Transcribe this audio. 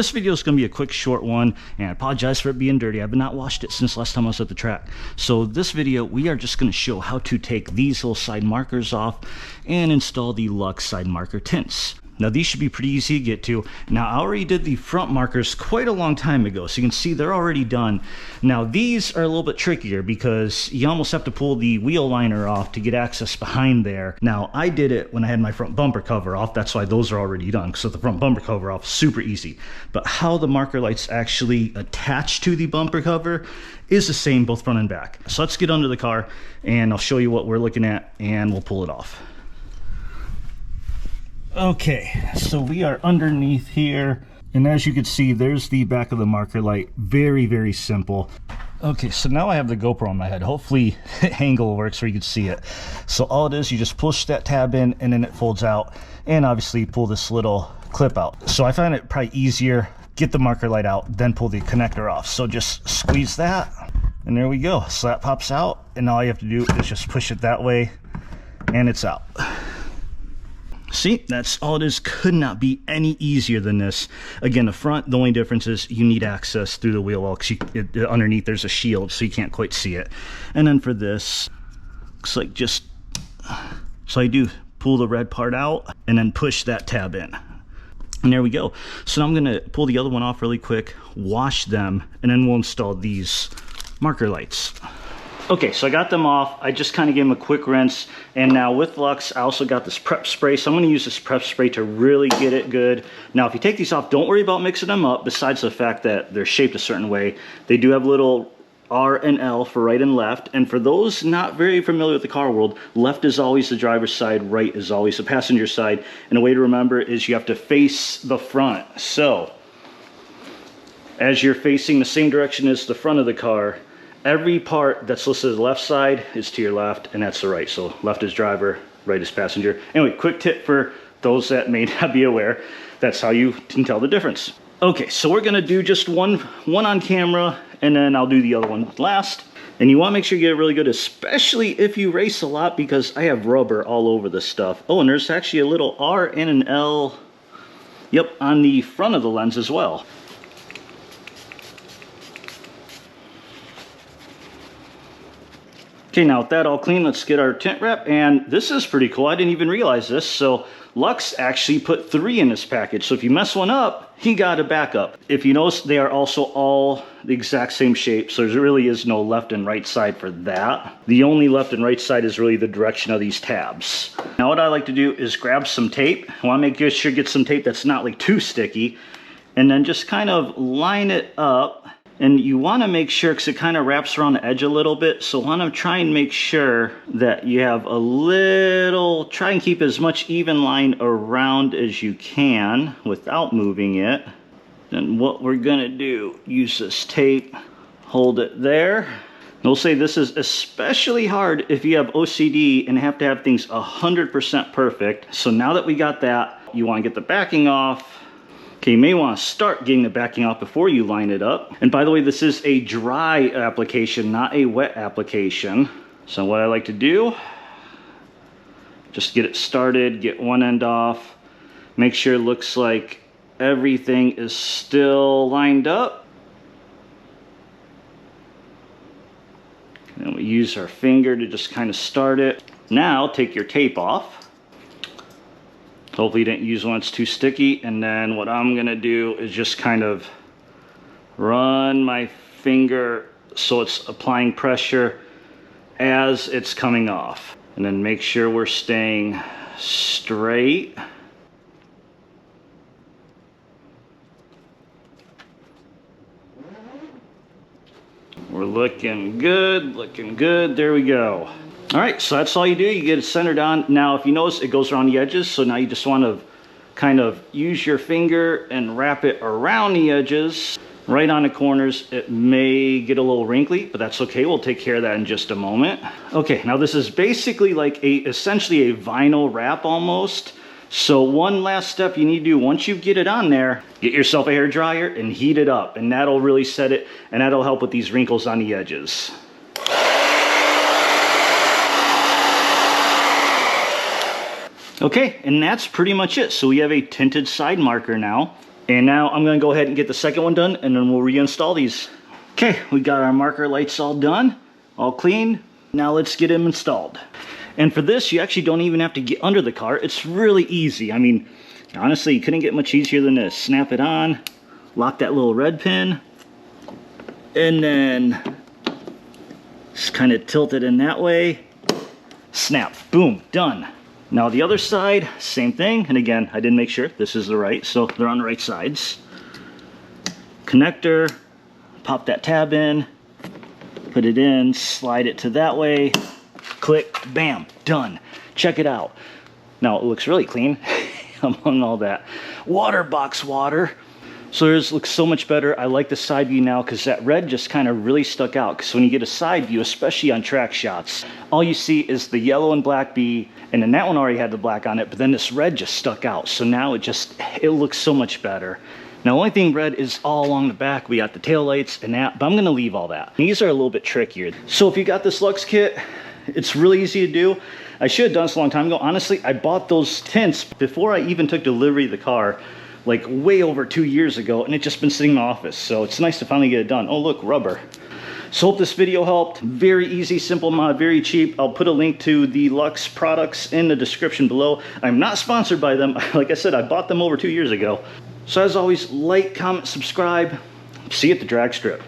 This video is going to be a quick short one, and I apologize for it being dirty. I've not washed it since last time I was at the track. So this video, we are just going to show how to take these little side markers off and install the Luxe side marker tints. Now these should be pretty easy to get to. Now I already did the front markers quite a long time ago, so you can see they're already done. Now these are a little bit trickier because you almost have to pull the wheel liner off to get access behind there. Now I did it when I had my front bumper cover off, that's why those are already done, because with the front bumper cover off, super easy. But how the marker lights actually attach to the bumper cover is the same both front and back. So let's get under the car and I'll show you what we're looking at and we'll pull it off. Okay, so we are underneath here, and as you can see, there's the back of the marker light. Very, very simple. Okay, so now I have the GoPro on my head. Hopefully angle works so you can see it. So all it is, you just push that tab in and then it folds out, and obviously pull this little clip out. So I find it probably easier, get the marker light out, then pull the connector off. So just squeeze that, and there we go. So that pops out, and all you have to do is just push it that way, and it's out. See, that's all it is. Could not be any easier than this. Again, the front, the only difference is you need access through the wheel well, because underneath there's a shield, so you can't quite see it. And then for this, looks like just, so I do pull the red part out and then push that tab in. And there we go. So now I'm gonna pull the other one off really quick, wash them, and then we'll install these marker lights. Okay, so I got them off. I just kind of gave them a quick rinse. And now with Luxe, I also got this prep spray. So I'm going to use this prep spray to really get it good. Now, if you take these off, don't worry about mixing them up, besides the fact that they're shaped a certain way. They do have little R and L for right and left. And for those not very familiar with the car world, left is always the driver's side, right is always the passenger side. And a way to remember is you have to face the front. So, as you're facing the same direction as the front of the car, every part that's listed as the left side is to your left, and that's the right. So left is driver, right is passenger. Anyway, quick tip for those that may not be aware. That's how you can tell the difference. Okay, so we're gonna do just one on camera, and then I'll do the other one last. And you wanna make sure you get it really good, especially if you race a lot, because I have rubber all over this stuff. Oh, and there's actually a little R and an L, yep, on the front of the lens as well. Okay, now with that all clean, let's get our tint wrap, and this is pretty cool. I didn't even realize this. So Luxe actually put 3 in this package. So if you mess one up, he got a backup. If you notice, they are also all the exact same shape, so there really is no left and right side for that. The only left and right side is really the direction of these tabs. Now what I like to do is grab some tape. I want to make sure you get some tape that's not like too sticky, and then just kind of line it up. And you want to make sure, because it kind of wraps around the edge a little bit, so want to try and make sure that you have a little, try and keep as much even line around as you can without moving it. Then what we're going to do, use this tape, hold it there. And we'll say this is especially hard if you have OCD and have to have things 100% perfect. So now that we got that, you want to get the backing off. Okay, you may want to start getting the backing off before you line it up. And by the way, this is a dry application, not a wet application. So what I like to do, just get it started, get one end off, make sure it looks like everything is still lined up. And we use our finger to just kind of start it. Now take your tape off. Hopefully you didn't use one that's too sticky. And then what I'm gonna do is just kind of run my finger so it's applying pressure as it's coming off. And then make sure we're staying straight. We're looking good, looking good. There we go. All right, so that's all you do. You get it centered on. Now, if you notice, it goes around the edges. So now you just want to kind of use your finger and wrap it around the edges. Right on the corners, it may get a little wrinkly, but that's okay. We'll take care of that in just a moment. Okay, now this is basically like essentially a vinyl wrap almost. So one last step you need to do once you get it on there, get yourself a hair dryer and heat it up, and that'll really set it, and that'll help with these wrinkles on the edges. Okay, and that's pretty much it. So we have a tinted side marker now. And now I'm gonna go ahead and get the second one done, and then we'll reinstall these. Okay, we got our marker lights all done, all clean. Now let's get them installed. And for this, you actually don't even have to get under the car. It's really easy. I mean, honestly, you couldn't get much easier than this. Snap it on, lock that little red pin, and then just kind of tilt it in that way. Snap, boom, done. Now the other side, same thing. And again, I didn't make sure this is the right, so they're on the right sides. Connector, pop that tab in, put it in, slide it to that way, click, bam, done. Check it out. Now it looks really clean among all that water box water. So yours looks so much better. I like the side view now because that red just kind of really stuck out. Because when you get a side view, especially on track shots, all you see is the yellow and black B, and then that one already had the black on it, but then this red just stuck out. So now it looks so much better. Now, the only thing red is all along the back. We got the tail lights and that, but I'm gonna leave all that. These are a little bit trickier. So if you got this Luxe kit, it's really easy to do. I should have done this a long time ago. Honestly, I bought those tints before I even took delivery of the car, like way over 2 years ago, and it's just been sitting in my office. So it's nice to finally get it done. Oh, look, rubber. So hope this video helped. Very easy, simple mod, very cheap. I'll put a link to the Luxe products in the description below. I'm not sponsored by them. Like I said, I bought them over 2 years ago. So as always, like, comment, subscribe. See you at the drag strip.